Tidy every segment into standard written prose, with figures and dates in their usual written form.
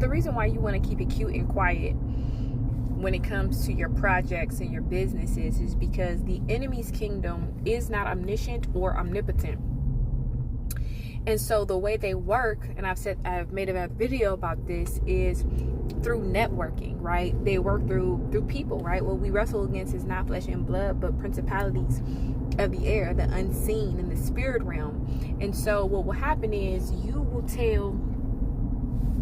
the reason why you want to keep it cute and quiet when it comes to your projects and your businesses is because the enemy's kingdom is not omniscient or omnipotent. And so the way they work, and I've made a video about this, is through networking, right? They work through people, right? What we wrestle against is not flesh and blood, but principalities of the air, the unseen, in the spirit realm. And so what will happen is you will tell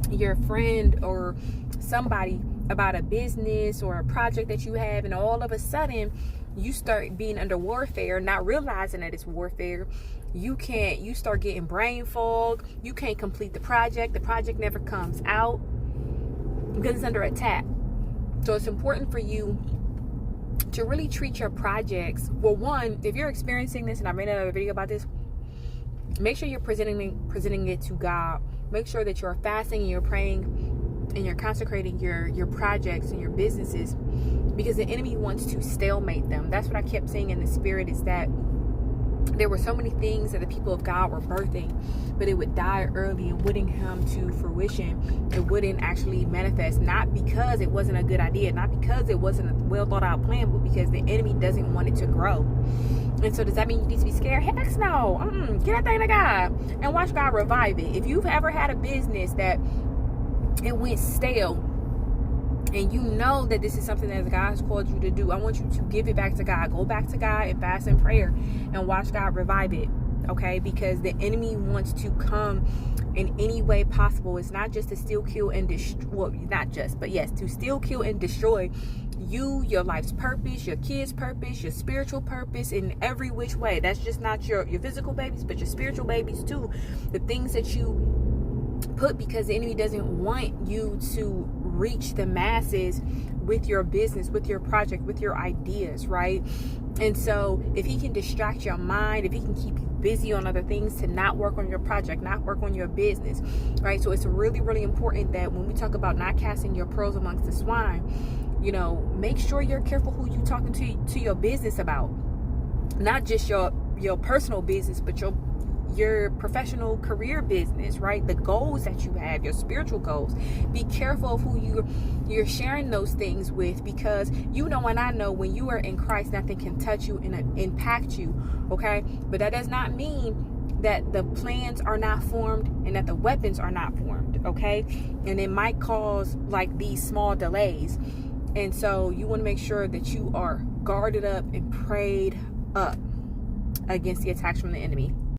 your friend or somebody about a business or a project that you have, and all of a sudden you start being under warfare, not realizing that it's warfare. You start getting brain fog. You can't complete the project never comes out because it's under attack. So it's important for you to really treat your projects, well, one, if you're experiencing this, and I made another video about this, make sure you're presenting it to God. Make sure that you're fasting and you're praying and you're consecrating your projects and your businesses, because the enemy wants to stalemate them. That's what I kept saying in the spirit, is that there were so many things that the people of God were birthing, but it would die early and wouldn't come to fruition. It wouldn't actually manifest, not because it wasn't a good idea, not because it wasn't a well thought out plan, but because the enemy doesn't want it to grow. And so does that mean you need to be scared? Heck no. Get that thing to God and watch God revive it. If you've ever had a business that it went stale, and you know that this is something that God has called you to do, I want you to give it back to God. Go back to God and fast in prayer and watch God revive it, okay? Because the enemy wants to come in any way possible. It's not just to steal, kill, and destroy. Well, not just, but yes, to steal, kill, and destroy you, your life's purpose, your kids' purpose, your spiritual purpose, in every which way. That's just not your physical babies, but your spiritual babies too. The things that you put, because the enemy doesn't want you to reach the masses with your business, with your project, with your ideas, right? And so if he can distract your mind, if he can keep you busy on other things, to not work on your project, not work on your business, right? So it's really, really important that when we talk about not casting your pearls amongst the swine, make sure you're careful who you're talking to your business about. Not just your personal business, but your professional career business, right? The goals that you have, your spiritual goals. Be careful of who you're sharing those things with, because and I know when you are in Christ, nothing can touch you and impact you, okay? But that does not mean that the plans are not formed and that the weapons are not formed, okay? And it might cause like these small delays. And so you want to make sure that you are guarded up and prayed up against the attacks from the enemy.